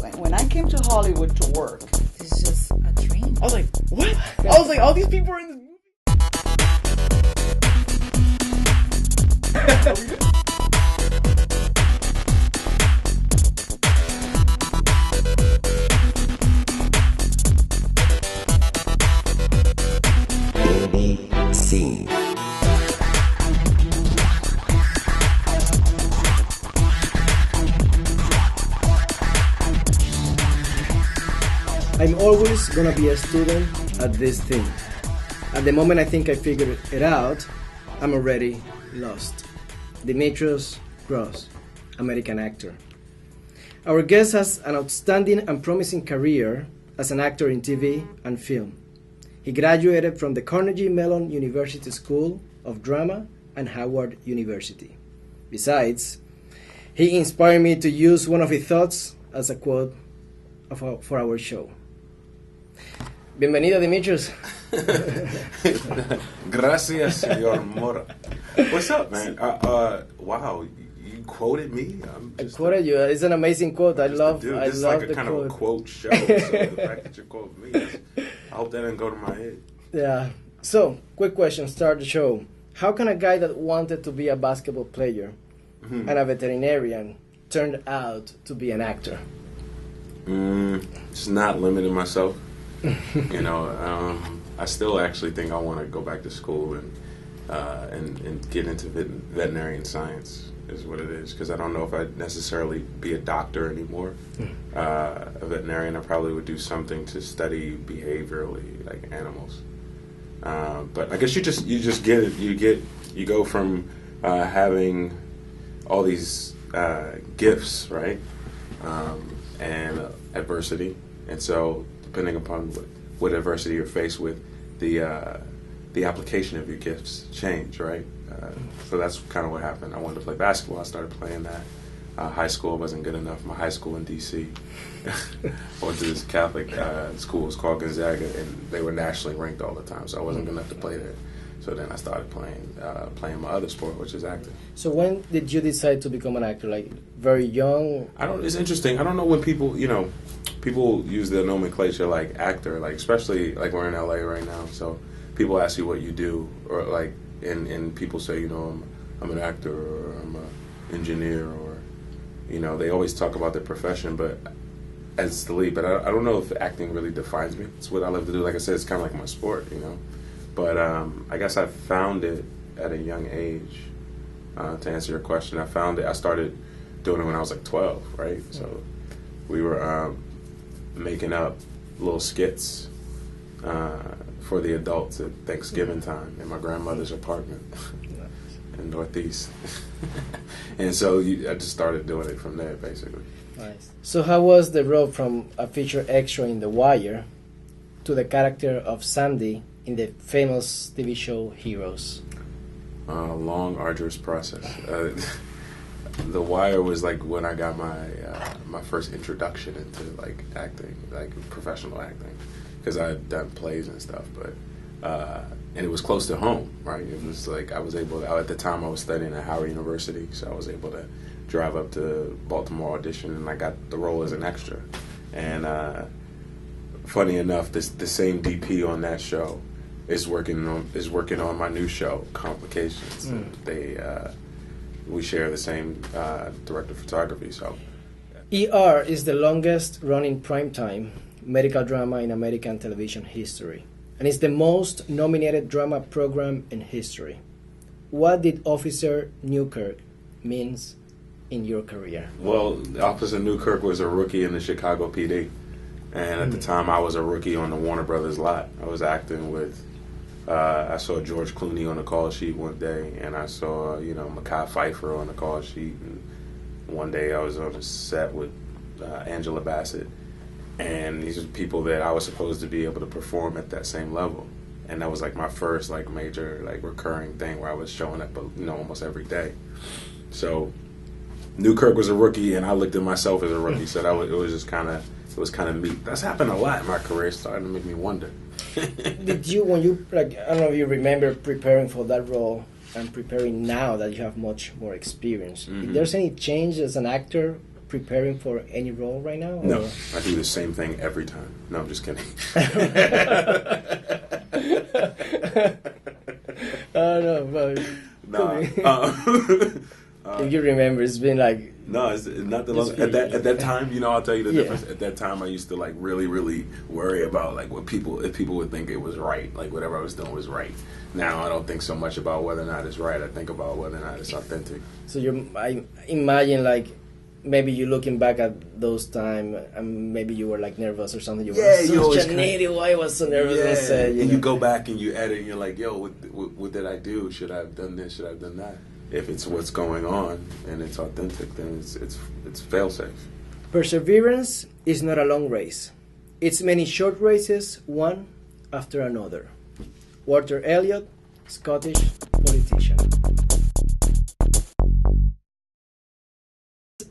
when I came to Hollywood to work, This is just a dream. I was like, what? I was like, all these people are in this movie. Scene. I'm always gonna be a student at this thing. At the moment I think I figured it out, I'm already lost. Demetrius Grosse, American actor. Our guest has an outstanding and promising career as an actor in TV and film. He graduated from the Carnegie Mellon University School of Drama and Howard University. Besides, he inspired me to use one of his thoughts as a quote for our show. Bienvenido, Demetrius. Gracias, señor Mora. What's up, man? Wow, you quoted me. I quoted you. It's an amazing quote. I love This is like a kind of a quote show. So the fact that you quote me, I hope that didn't go to my head. Yeah. So, quick question. Start the show. How can a guy that wanted to be a basketball player and a veterinarian turned out to be an actor? Just not limiting myself. You know, I still actually think I want to go back to school and get into veterinarian science is what it is, because I don't know if I'd necessarily be a doctor anymore. A veterinarian, I probably would do something to study behaviorally, like animals. But I guess you just get it. You go from having all these gifts, right, and adversity, and so depending upon what adversity you're faced with, the application of your gifts change, right? So that's kind of what happened. I wanted to play basketball. I started playing that. High school wasn't good enough. My high school in D.C. I went to this Catholic school. It was called Gonzaga, and they were nationally ranked all the time, so I wasn't good enough to play there. So then I started playing my other sport, which is acting. So when did you decide to become an actor? Like very young? It's interesting. I don't know when people use the nomenclature like actor, like especially like we're in LA right now. So people ask you what you do, or like, and people say, I'm an actor, or I'm an engineer, or they always talk about their profession, but as the lead. But I don't know if acting really defines me. It's what I love to do. Like I said, it's kind of like my sport, But I guess I found it at a young age. To answer your question, I started doing it when I was like 12, right? So we were making up little skits for the adults at Thanksgiving time in my grandmother's apartment in Northeast. And so I just started doing it from there, basically. Nice. So how was the road from a featured extra in The Wire to the character of Sandy in the famous TV show Heroes? Long, arduous process. The Wire was like when I got my first introduction into like acting, like professional acting, because I had done plays and stuff, but and it was close to home, right? It was like I was able to, at the time I was studying at Howard University, so I was able to drive up to Baltimore audition, and I got the role as an extra. And funny enough, the same DP on that show is working on my new show, Complications. We share the same director of photography. So, ER is the longest running primetime medical drama in American television history, and it's the most nominated drama program in history. What did Officer Newkirk means in your career? Well, Officer Newkirk was a rookie in the Chicago PD, and at the time I was a rookie on the Warner Brothers lot. I was acting with. I saw George Clooney on the call sheet one day, and I saw Mekhi Phifer on the call sheet. And one day I was on a set with Angela Bassett, and these are people that I was supposed to be able to perform at that same level. And that was like my first like major like recurring thing where I was showing up almost every day. So Newkirk was a rookie, and I looked at myself as a rookie. So it was kind of me. That's happened a lot in my career. It's starting to make me wonder. Did you, when you, like, I don't know if you remember preparing for that role and preparing now that you have much more experience, if there's any change as an actor preparing for any role right now? Or? No, I do the same thing every time. No, I'm just kidding. No, but Nah. if you remember, it's been like No, it's not the Just long. At that time, I'll tell you the Yeah. difference. At that time, I used to like really, really worry about like if people would think it was right, like whatever I was doing was right. Now I don't think so much about whether or not it's right. I think about whether or not it's authentic. so. I imagine like maybe you looking back at those time, and maybe you were like nervous or something. You Yeah, were you always such an idiot. Why I was so nervous on set? and you go back and you edit, and you're like, yo, what did I do? Should I have done this? Should I have done that? If it's what's going on and it's authentic, then it's fail safe. Perseverance is not a long race. It's many short races, one after another. Walter Elliot, Scottish politician.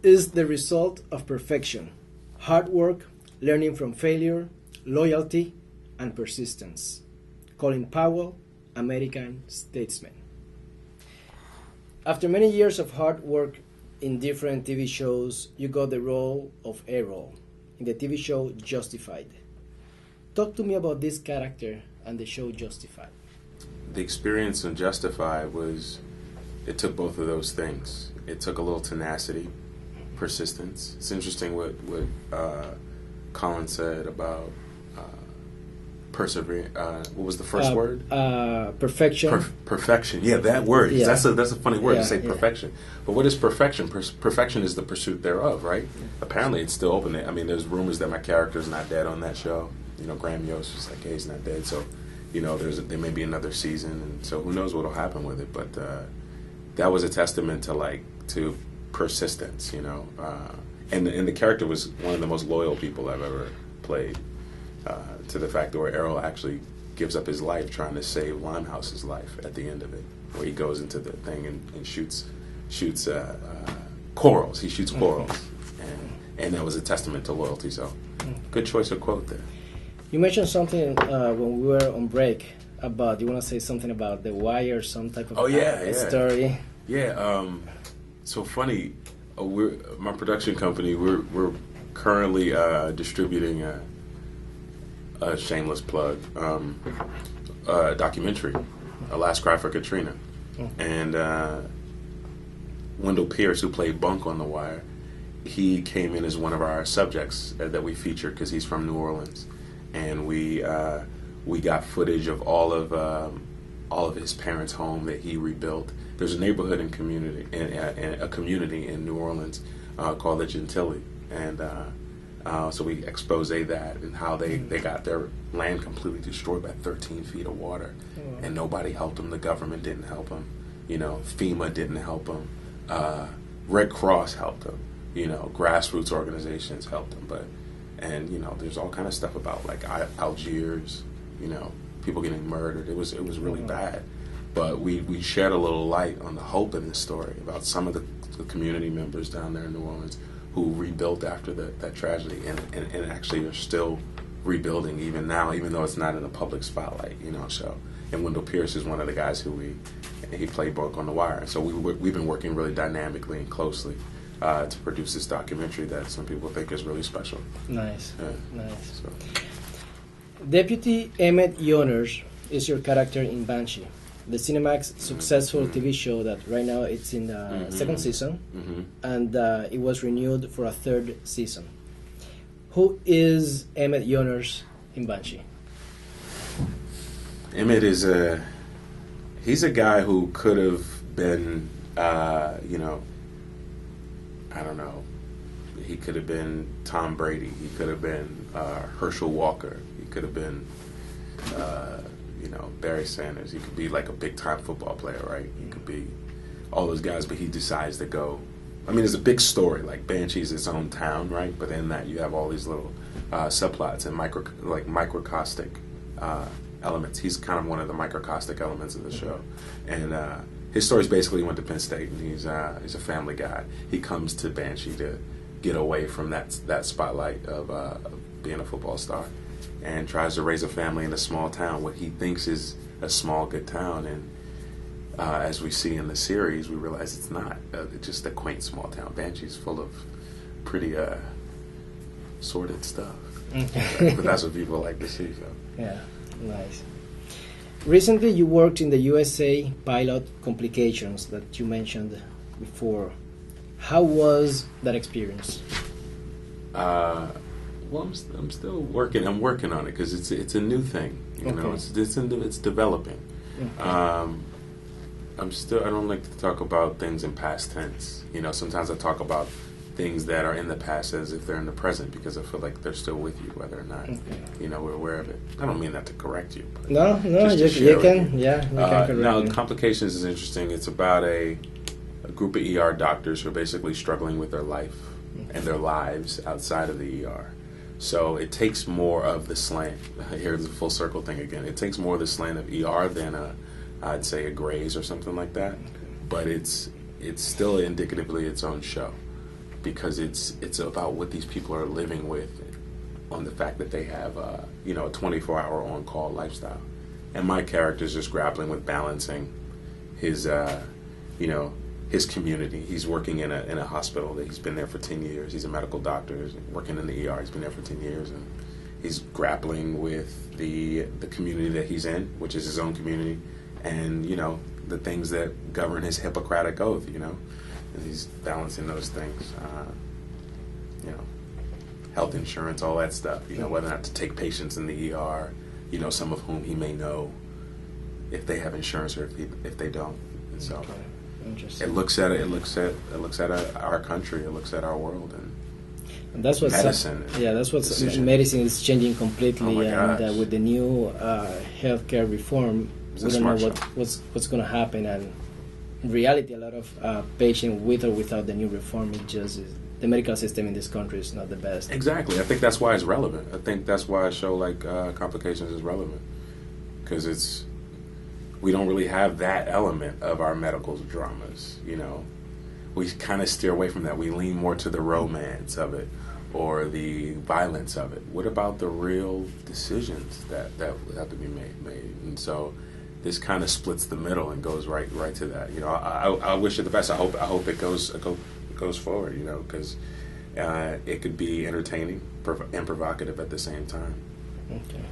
Is the result of perfection, hard work, learning from failure, loyalty, and persistence. Colin Powell, American Statesman. After many years of hard work in different TV shows, you got the role of Errol in the TV show Justified. Talk to me about this character and the show Justified. The experience in Justified it took both of those things. It took a little tenacity, persistence. It's interesting what Colin said about persevere. What was the first word? Perfection. Perfection. Yeah, that word. Yeah. That's a funny word to say, yeah. perfection. But what is perfection? Perfection is the pursuit thereof, right? Apparently, it's still open. I mean, there's rumors that my character's not dead on that show. Graham Yost was like, hey, he's not dead. So, there may be another season, and so who knows what'll happen with it. But that was a testament to persistence, and the character was one of the most loyal people I've ever played. To the fact where Errol actually gives up his life trying to save Limehouse's life at the end of it, where he goes into the thing and shoots corals. He shoots corals, and that was a testament to loyalty. So, good choice of quote there. You mentioned something when we were on break about, you want to say something about The Wire, some type of story? Yeah, so funny, my production company, we're currently distributing a shameless plug, documentary, A Last Cry for Katrina. And Wendell Pierce, who played Bunk on The Wire, he came in as one of our subjects that we featured because he's from New Orleans. And we got footage of all of his parents' home that he rebuilt. There's a neighborhood and a community in New Orleans called the Gentilly, and so we expose that and how they got their land completely destroyed by 13 feet of water, and nobody helped them. The government didn't help them. FEMA didn't help them. Red Cross helped them. Grassroots organizations helped them, and there's all kind of stuff about like Algiers, people getting murdered. It was really bad, but we shed a little light on the hope in this story about some of the community members down there in New Orleans who rebuilt after that tragedy and actually are still rebuilding even now, even though it's not in the public spotlight. So, and Wendell Pierce is one of the guys who he played Bunk on The Wire. So we've been working really dynamically and closely to produce this documentary that some people think is really special. Nice. Yeah. Nice. So. Deputy Emmett Yoners is your character in Banshee, the Cinemax successful TV show that right now it's in the second season, and it was renewed for a third season. Who is Emmett Yoners in Banshee? Emmett is he's a guy who could have been, I don't know, he could have been Tom Brady, he could have been Herschel Walker, he could have been, Barry Sanders. He could be like a big-time football player, right? He could be all those guys, but he decides to go. I mean, it's a big story. Like Banshee's its own town, right? But in that, you have all these little subplots and microcostic elements. He's kind of one of the microcostic elements of the show, and his story's basically he went to Penn State, and he's a family guy. He comes to Banshee to get away from that spotlight of being a football star, and tries to raise a family in a small town, what he thinks is a small, good town. And as we see in the series, we realize it's not. It's just a quaint small town. Banshee's full of pretty sordid stuff. Okay. But that's what people like to see. So. Yeah, nice. Recently, you worked in the USA pilot Complications that you mentioned before. How was that experience? Well, I'm still working. I'm working on it because it's a new thing. You know, it's developing. Okay. I don't like to talk about things in past tense. You know, sometimes I talk about things that are in the past as if they're in the present because I feel like they're still with you, whether or not you know we're aware of it. I don't mean that to correct you. But No, you can correct now, me. Complications is interesting. It's about a group of ER doctors who are basically struggling with their life and their lives outside of the ER. So it takes more of the slant. Here's the full circle thing again. It takes more of the slant of ER than I'd say a Grey's or something like that. But it's still indicatively its own show because it's about what these people are living with on the fact that they have a 24-hour on-call lifestyle. And my character is just grappling with balancing his his community. He's working in a hospital that he's been there for 10 years. He's a medical doctor, he's working in the ER. He's been there for 10 years, and he's grappling with the community that he's in, which is his own community, and the things that govern his Hippocratic oath. And he's balancing those things. Health insurance, all that stuff. Whether or not to take patients in the ER. Some of whom he may know if they have insurance or if they don't. And so. It looks at our country. It looks at our world, and that's what medicine. That's what medicine is changing completely. And with the new healthcare reform, we don't know what's going to happen. And in reality, a lot of patients with or without the new reform, the medical system in this country is not the best. Exactly. I think that's why it's relevant. I think that's why a show like Complications is relevant because we don't really have that element of our medical dramas, We kind of steer away from that. We lean more to the romance of it or the violence of it. What about the real decisions that have to be made? And so this kind of splits the middle and goes right to that. I wish it the best. I hope it goes forward, because it could be entertaining and provocative at the same time. Okay.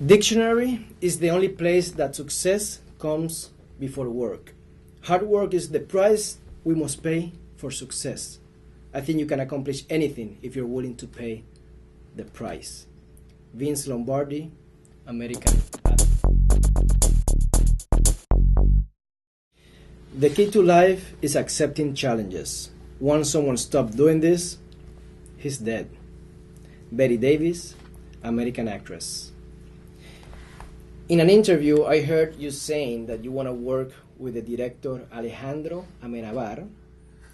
Dictionary is the only place that success comes before work. Hard work is the price we must pay for success. I think you can accomplish anything if you're willing to pay the price. Vince Lombardi, American Adult. The key to life is accepting challenges. Once someone stops doing this, he's dead. Betty Davis, American actress. In an interview, I heard you saying that you want to work with the director Alejandro Amenabar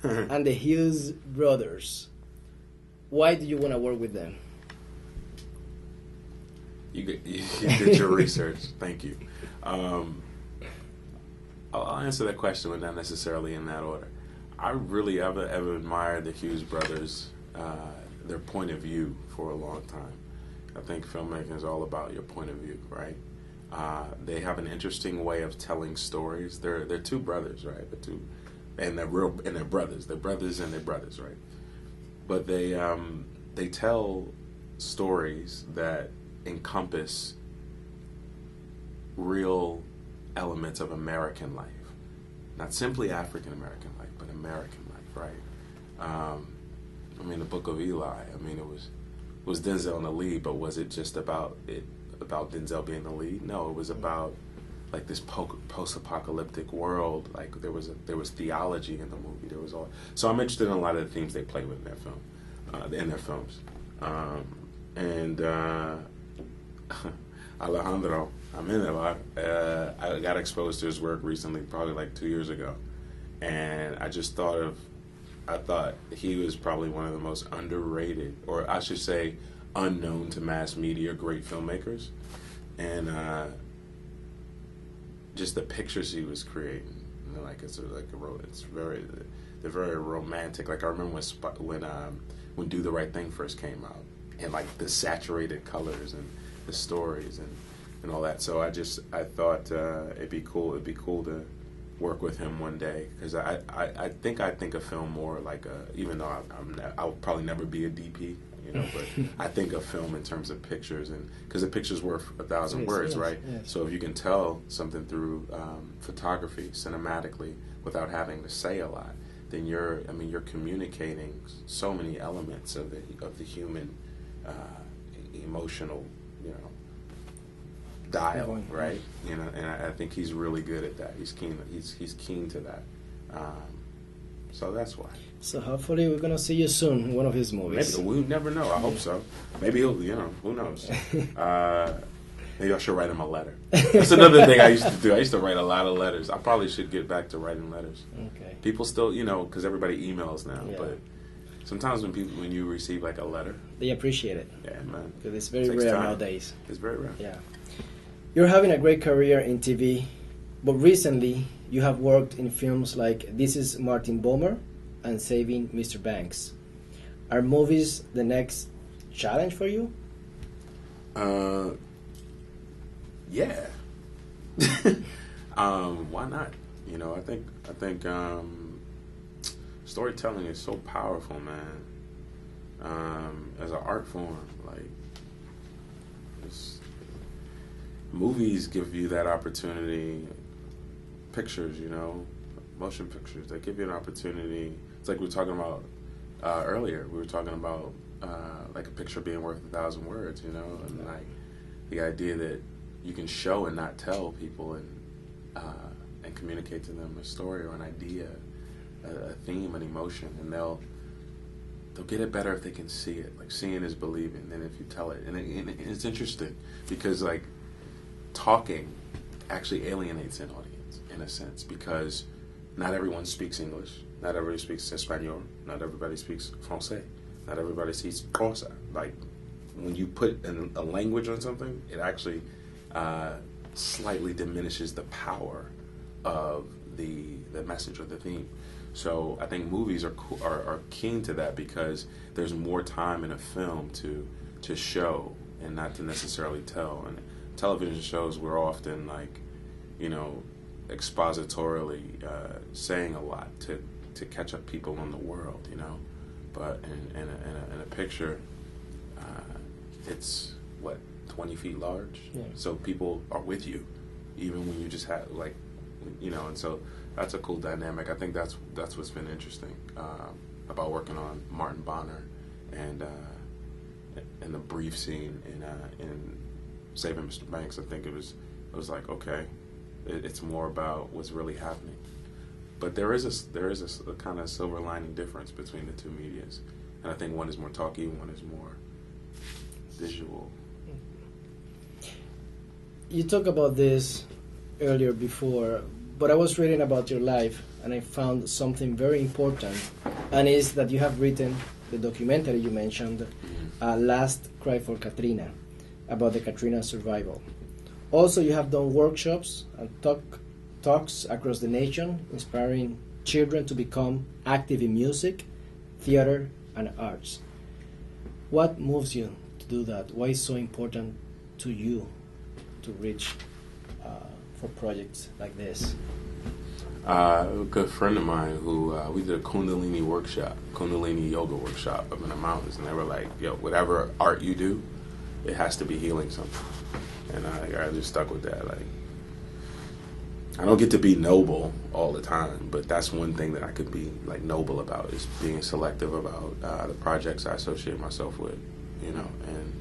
and the Hughes Brothers. Why do you want to work with them? You did your research. Thank you. I'll answer that question, but not necessarily in that order. I really ever admired the Hughes Brothers, their point of view for a long time. I think filmmaking is all about your point of view, right? They have an interesting way of telling stories. They're two brothers, right? They're brothers. They're brothers and they're brothers, right? But they tell stories that encompass real elements of American life, not simply African American life, but American life, right? The Book of Eli. It was Denzel in the lead, but was it just about Denzel being the lead? No, it was about like this post-apocalyptic world. Like there was theology in the movie. There was all. So I'm interested in a lot of the themes they play with in their films. Alejandro Amenabar, I got exposed to his work recently, probably like 2 years ago, and I thought he was probably one of the most underrated, or I should say, unknown to mass media, great filmmakers, and just the pictures he was creating, they're very romantic. Like I remember when Do the Right Thing first came out, and like the saturated colors and the stories and all that. So I thought it'd be cool work with him one day, because I think of film more like even though I'll probably never be a DP, but I think of film in terms of pictures, and because a picture's worth 1,000 words, yes, right? yes. So if you can tell something through photography, cinematically, without having to say a lot, then you're communicating so many elements of the human emotional, dial, right? And I think he's really good at that. He's keen to that. So that's why. So hopefully we're gonna see you soon in one of his movies. Maybe, we never know. I hope so. Maybe he'll, who knows? Maybe I should write him a letter. That's another thing I used to do. I used to write a lot of letters. I probably should get back to writing letters. Okay. People still, because everybody emails now, Yeah. but sometimes when you receive like a letter, They appreciate it. yeah, man, Because it's very Takes rare time. nowadays. it's very rare. Yeah. You're having a great career in TV, but recently you have worked in films like This Is Martin Bomer and Saving Mr. Banks. Are movies the next challenge for you? Yeah. Why not? I think storytelling is so powerful, man. As an art form, like movies give you that opportunity. Pictures, motion pictures, they give you an opportunity. It's like we were talking about earlier. We were talking about like a picture being worth 1,000 words, and like the idea that you can show and not tell people, and communicate to them a story or an idea, a theme, an emotion, and they'll get it better if they can see it. Like seeing is believing, than if you tell it. And it's interesting because like talking actually alienates an audience in a sense, because not everyone speaks English, not everybody speaks Espanol, not everybody speaks Francais, not everybody speaks Grosse. Like when you put a language on something, it actually slightly diminishes the power of the message or the theme. So I think movies are keen to that, because there's more time in a film to show and not to necessarily tell. And television shows, we're often like, expositorily saying a lot to catch up people on the world, But in a picture, it's 20 feet large, Yeah. so people are with you, even when you just have and so that's a cool dynamic. I think that's what's been interesting about working on Martin Bonner and the brief scene in Saving Mr. Banks. I think it was like, okay, it's more about what's really happening. But there is a kind of silver lining difference between the two medias, and I think one is more talky, one is more visual. You talked about this earlier before, but I was reading about your life and I found something very important, and is that you have written the documentary you mentioned, Last Cry for Katrina, about the Katrina survival. Also, you have done workshops and talks across the nation, inspiring children to become active in music, theater, and arts. What moves you to do that? Why is it so important to you to reach for projects like this? A good friend of mine who we did a Kundalini yoga workshop up in the mountains, and they were like, "Yo, whatever art you do, it has to be healing something." And I just stuck with that. Like, I don't get to be noble all the time, but that's one thing that I could be like noble about, is being selective about the projects I associate myself with, and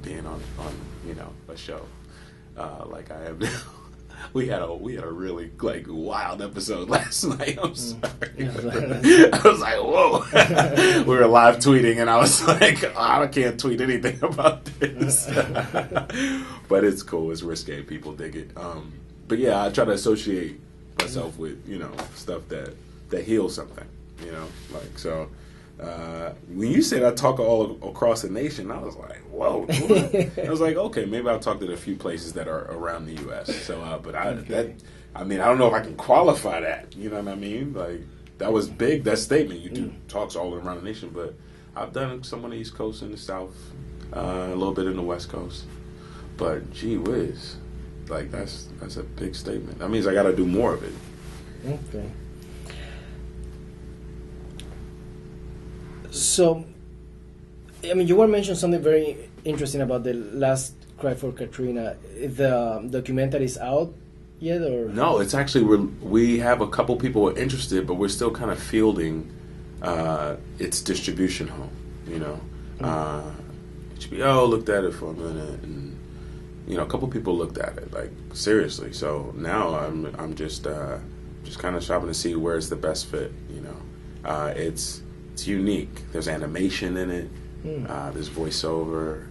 being on a show like I am now. We had a really like wild episode last night. I'm sorry. I was like, whoa. We were live tweeting, and I was like, I can't tweet anything about this. But it's cool. It's risque. People dig it. But yeah, I try to associate myself with stuff that heals something. Like so. When you said I talk all across the nation, I was like, whoa. I was like, okay, maybe I'll talk to a few places that are around the U.S. So, but I don't know if I can qualify that. You know what I mean? Like, that was big, that statement. You do talks all around the nation, but I've done some on the East Coast and the South, a little bit in the West Coast. But, gee whiz, like that's a big statement. That means I got to do more of it. Okay. So, I mean, you were mentioning something very interesting about the last cry for Katrina. The documentary is out yet, or No, it's actually we have a couple people who are interested, but we're still kind of fielding its distribution home. You know, HBO looked at it for a minute, and a couple people looked at it like seriously. So now I'm just kind of shopping to see where's the best fit. It's unique. There's animation in it. There's voiceover.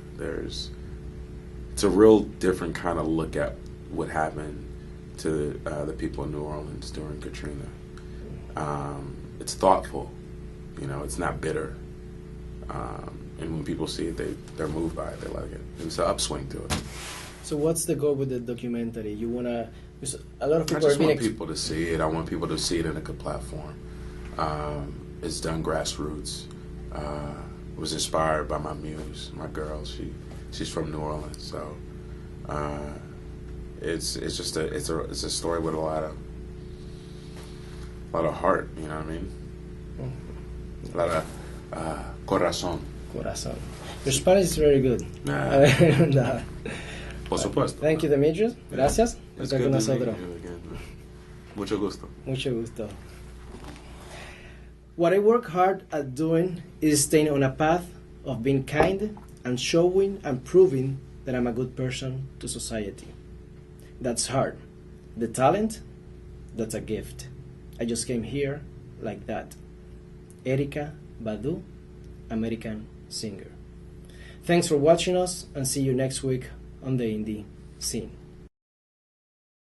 It's a real different kind of look at what happened to the people in New Orleans during Katrina. It's thoughtful. It's not bitter. And when people see it, they're moved by it. They like it. It's an upswing to it. So what's the goal with the documentary? You wanna? Because a lot of I people just are want people to see it. I want people to see it in a good platform. It's done grassroots. It was inspired by my muse, my girl. She's from New Orleans, so it's a story with a lot of heart. You know what I mean? A lot of corazón. Corazón. Your Spanish is very good. Nah. Nah. Por supuesto. Thank you, Demetrius. Gracias. It's Estar good con to meet nosotros. you again. Mucho gusto. Mucho gusto. What I work hard at doing is staying on a path of being kind and showing and proving that I'm a good person to society. That's hard. The talent, that's a gift. I just came here like that. Erika Badu, American singer. Thanks for watching us, and see you next week on the indie scene.